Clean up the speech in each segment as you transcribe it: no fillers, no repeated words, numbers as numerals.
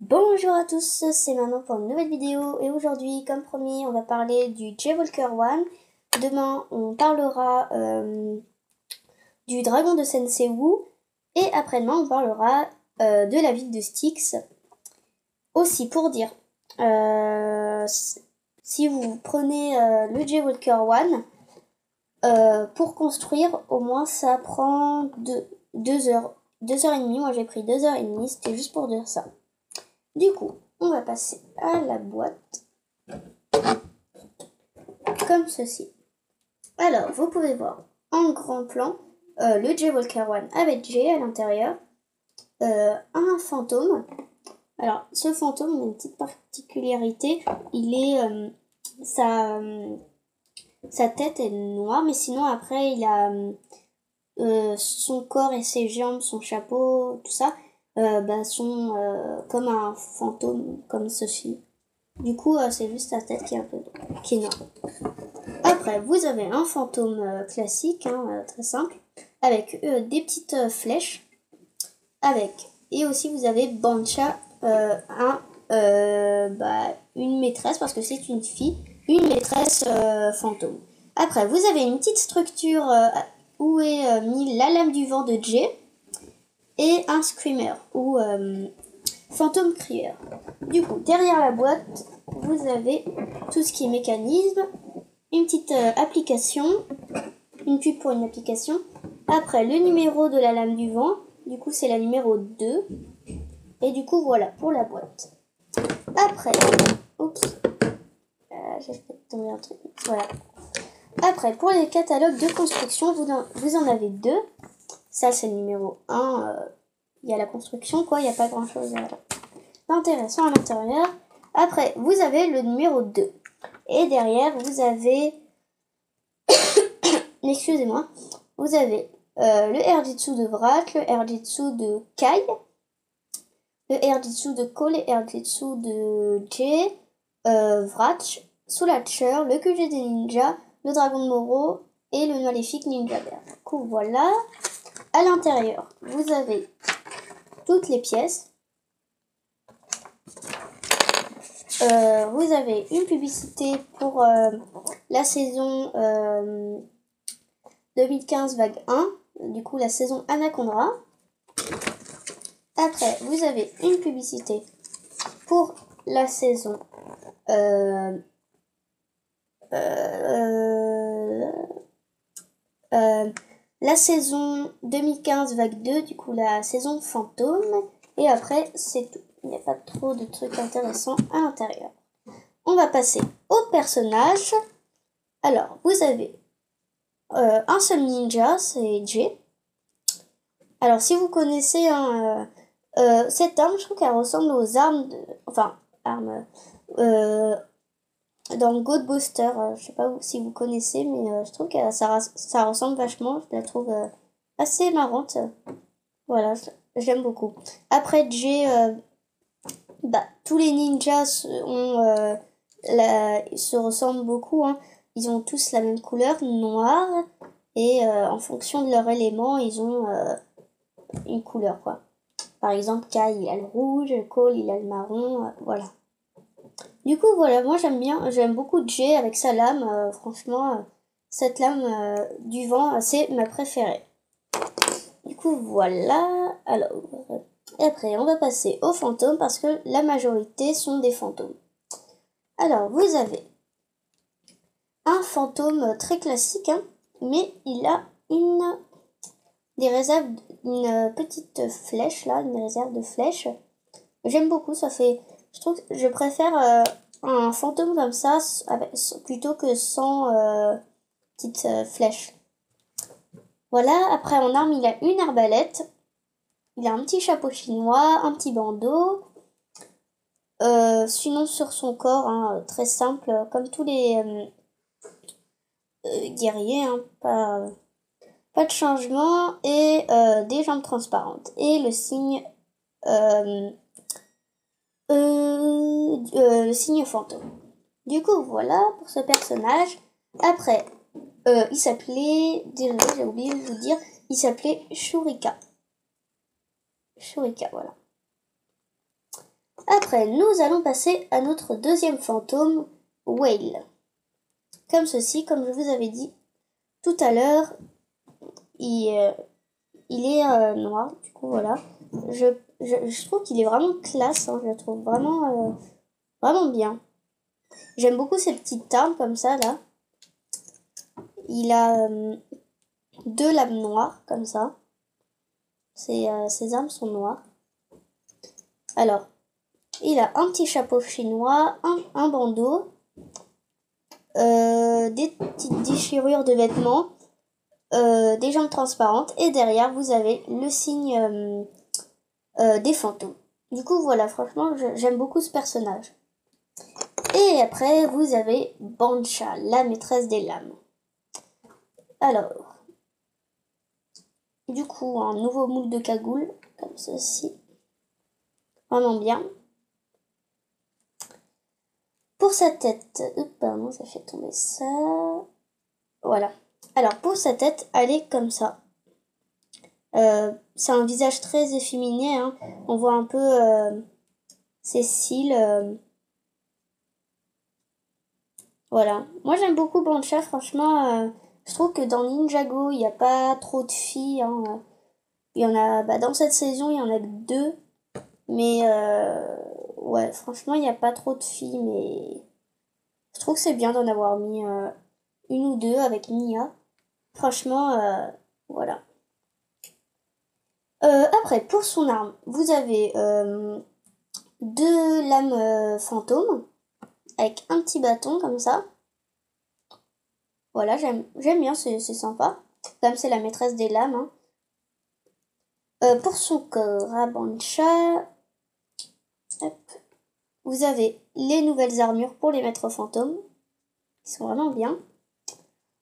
Bonjour à tous, c'est Manon pour une nouvelle vidéo et aujourd'hui, comme promis, on va parler du J-Walker One. Demain, on parlera du dragon de Sensei Wu et après-demain, on parlera de la ville de Styx. Aussi, pour dire, si vous prenez le J-Walker One, pour construire, au moins ça prend 2 heures, 2h30. Moi j'ai pris 2h30, c'était juste pour dire ça. Du coup, on va passer à la boîte, comme ceci. Alors, vous pouvez voir en grand plan le J-Walker One avec J à l'intérieur, un fantôme. Alors, ce fantôme, il a une petite particularité, il est, sa tête est noire, mais sinon après, il a son corps et ses jambes, son chapeau, tout ça, sont comme un fantôme, comme ceci. Du coup, c'est juste sa tête qui est un peu qui est noire. Après, vous avez un fantôme classique, très simple, avec des petites flèches, et aussi vous avez Bancha, une maîtresse, parce que c'est une fille, une maîtresse fantôme. Après, vous avez une petite structure où est mis la lame du vent de Jay et un screamer ou fantôme crieur. Du coup, derrière la boîte, vous avez tout ce qui est mécanisme, une petite application, une pub pour une application. Après, le numéro de la lame du vent, du coup c'est la numéro 2. Et du coup, voilà pour la boîte. Après, j'ai fait tomber un truc. Voilà. Après, pour les catalogues de construction, vous en avez 2. Ça, c'est le numéro 1. Il y a la construction, quoi. Il n'y a pas grand-chose d'intéressant à l'intérieur. Après, vous avez le numéro 2. Et derrière, vous avez... Excusez-moi. Vous avez le Airjitsu de Vrat, le Airjitsu de Kai, le Airjitsu de Ko, le Airjitsu de Jay, Vrach, Soulacher, le QG des ninjas, le dragon de Moro et le maléfique ninja vert. Du coup, voilà. À l'intérieur, vous avez toutes les pièces. Vous avez une publicité pour la saison 2015 vague 1, du coup la saison Anaconda. Après, vous avez une publicité pour la saison la saison 2015 vague 2, du coup la saison fantôme. Et après, c'est tout. Il n'y a pas trop de trucs intéressants à l'intérieur. On va passer au personnage. Alors, vous avez un seul ninja, c'est Jay. Alors, si vous connaissez cette arme, je trouve qu'elle ressemble aux armes dans Ghostbusters. Je sais pas si vous connaissez, mais je trouve que ça ressemble vachement. Je la trouve assez marrante. Voilà, j'aime beaucoup. Après, Jay, tous les ninjas se ressemblent beaucoup. Ils ont tous la même couleur, noire. Et en fonction de leur élément, ils ont une couleur, quoi. Par exemple, Kai, il a le rouge, Cole, il a le marron, voilà. Du coup, voilà, moi j'aime beaucoup Jay avec sa lame. Franchement, cette lame du vent, c'est ma préférée. Du coup, voilà. Alors, et après, on va passer aux fantômes parce que la majorité sont des fantômes. Alors, vous avez un fantôme très classique, mais il a une petite flèche là, une réserve de flèches. J'aime beaucoup, je trouve que je préfère un fantôme comme ça plutôt que sans petite flèche. Voilà, après en arme, il a une arbalète. Il a un petit chapeau chinois, un petit bandeau. Sinon sur son corps, très simple, comme tous les guerriers, pas de changement et des jambes transparentes. Et le signe fantôme. Du coup, voilà pour ce personnage. Après, il s'appelait, désolé, j'ai oublié de vous dire, il s'appelait Shurika. Shurika, voilà. Après, nous allons passer à notre deuxième fantôme, Whale. Comme ceci, comme je vous avais dit tout à l'heure, il est noir, du coup voilà. Je trouve qu'il est vraiment classe, hein, je le trouve vraiment, vraiment bien. J'aime beaucoup ces petites armes comme ça là. Il a 2 lames noires comme ça. Ses armes sont noires. Alors, il a un petit chapeau chinois, un bandeau, des petites déchirures de vêtements, des jambes transparentes et derrière vous avez le signe des fantômes. Du coup voilà, franchement j'aime beaucoup ce personnage. Et après vous avez Bancha, la maîtresse des lames. Alors, du coup un nouveau moule de cagoule, comme ceci. Vraiment bien. Pour sa tête, pardon, ça fait tomber ça. Voilà. Alors pour sa tête, elle est comme ça. C'est un visage très efféminé, hein. On voit un peu ses cils. Voilà. Moi j'aime beaucoup Bancha, franchement. Je trouve que dans Ninjago, il n'y a pas trop de filles. Hein. Il y en a, dans cette saison, il y en a que 2. Mais ouais, franchement, il n'y a pas trop de filles. Mais je trouve que c'est bien d'en avoir mis une ou deux avec Mia. Franchement, voilà. Après, pour son arme, vous avez 2 lames fantômes avec un petit bâton comme ça. Voilà, j'aime bien, c'est sympa. Comme c'est la maîtresse des lames. Hein. Pour son corps, à Bancha, vous avez les nouvelles armures pour les maîtres fantômes, qui sont vraiment bien.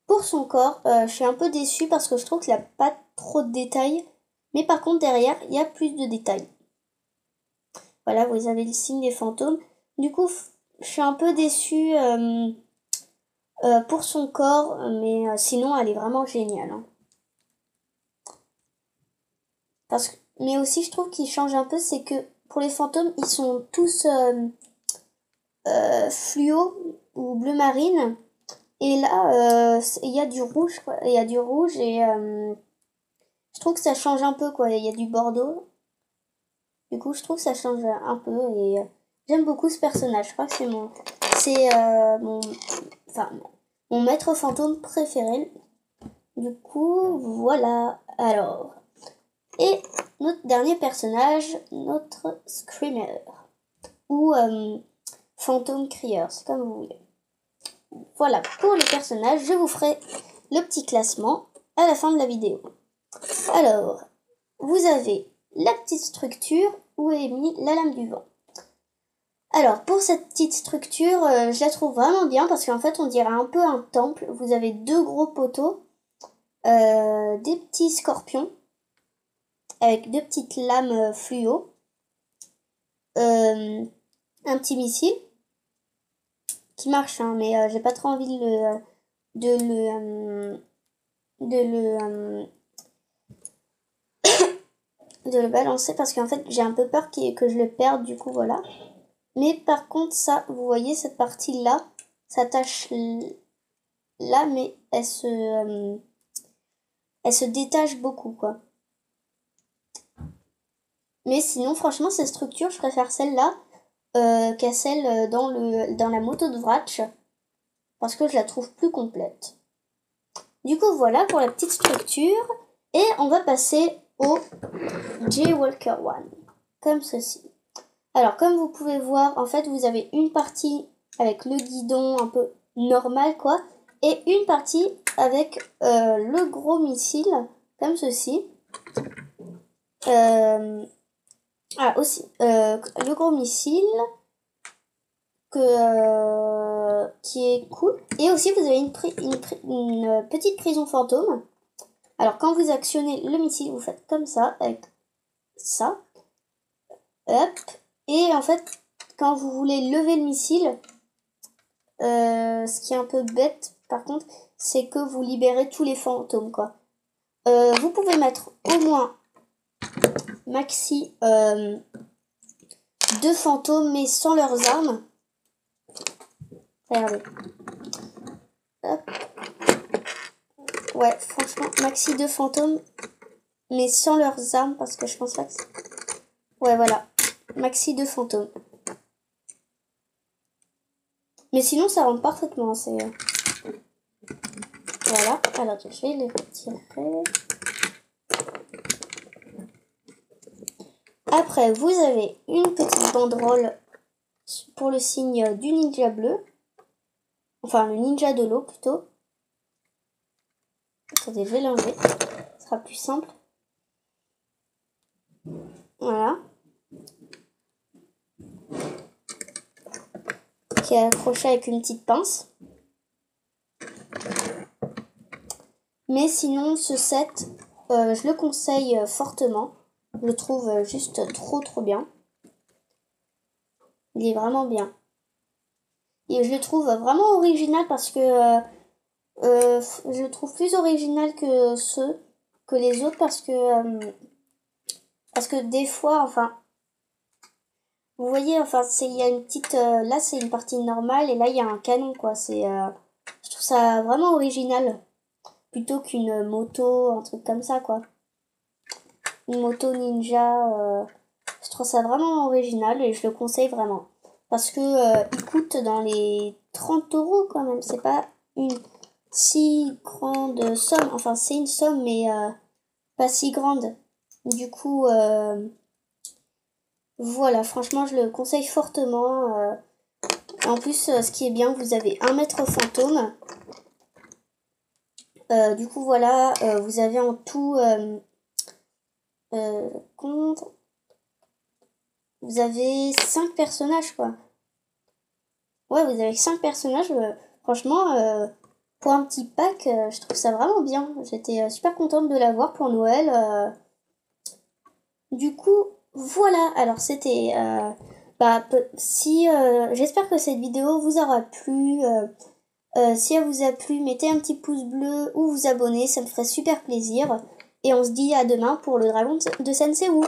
Pour son corps, je suis un peu déçue parce que je trouve qu'il n'a pas trop de détails. Mais par contre, derrière, il y a plus de détails. Voilà, vous avez le signe des fantômes. Du coup, je suis un peu déçue pour son corps, mais sinon, elle est vraiment géniale. Hein. Mais aussi, je trouve qu'il change un peu, c'est que pour les fantômes, ils sont tous fluo ou bleu marine. Et là, il y a du rouge, quoi. Il y a du rouge et je trouve que ça change un peu, quoi. Il y a du bordeaux. Du coup, je trouve que ça change un peu et j'aime beaucoup ce personnage. Je crois que c'est mon maître fantôme préféré. Du coup, voilà. Alors, et notre dernier personnage, notre Screamer ou fantôme crieur, c'est comme vous voulez. Voilà pour les personnages. Je vous ferai le petit classement à la fin de la vidéo. Alors, vous avez la petite structure où est mis la lame du vent. Alors, pour cette petite structure, je la trouve vraiment bien parce qu'en fait, on dirait un peu un temple. Vous avez 2 gros poteaux, des petits scorpions avec 2 petites lames fluo, un petit missile qui marche, hein, mais j'ai pas trop envie de le balancer parce qu'en fait j'ai un peu peur que je le perde, du coup voilà. Mais par contre ça, vous voyez cette partie là s'attache là, mais elle se détache beaucoup, quoi. Mais sinon franchement ces structures, je préfère celle-là qu'à celle dans la moto de Vratch parce que je la trouve plus complète. Du coup voilà pour la petite structure et on va passer au J-Walker One comme ceci. Alors comme vous pouvez voir, en fait vous avez une partie avec le guidon un peu normal, quoi, et une partie avec le gros missile comme ceci. Aussi le gros missile qui est cool. Et aussi vous avez une petite prison fantôme. Alors quand vous actionnez le missile, vous faites comme ça avec ça. Hop. Et en fait, quand vous voulez lever le missile, ce qui est un peu bête par contre, c'est que vous libérez tous les fantômes, quoi. Vous pouvez mettre au moins maxi 2 fantômes mais sans leurs armes. Regardez. Hop. Ouais, franchement, maxi 2 fantômes mais sans leurs armes parce que je pense pas que c'est... Ouais, voilà. Maxi 2 fantômes. Mais sinon, ça rentre parfaitement. C'est... Voilà. Alors, je vais les retirer. Après, vous avez une petite banderole pour le signe du ninja bleu. Enfin, le ninja de l'eau, plutôt. Attendez, je vais l'enlever. Ce sera plus simple. Voilà. Qui est accroché avec une petite pince. Mais sinon, ce set, je le conseille fortement. Je le trouve juste trop bien. Il est vraiment bien. Et je le trouve vraiment original parce que je le trouve plus original que les autres parce que des fois, enfin, vous voyez, enfin, il y a une petite, là c'est une partie normale et là il y a un canon quoi. Je trouve ça vraiment original plutôt qu'une moto, un truc comme ça quoi. Une moto ninja, je trouve ça vraiment original et je le conseille vraiment. Parce que il coûte dans les 30 € quand même. C'est pas une si grande somme. Enfin, c'est une somme, mais pas si grande. Du coup, voilà, franchement, je le conseille fortement. En plus, ce qui est bien, vous avez un maître fantôme. Du coup, voilà, vous avez en tout... compte... Vous avez 5 personnages, quoi. Ouais, vous avez 5 personnages. Franchement, pour un petit pack, je trouve ça vraiment bien. J'étais super contente de l'avoir pour Noël. Du coup, voilà. Alors, c'était... si j'espère que cette vidéo vous aura plu. Si elle vous a plu, mettez un petit pouce bleu ou vous abonnez. Ça me ferait super plaisir. Et on se dit à demain pour le dragon de Sensei Wu.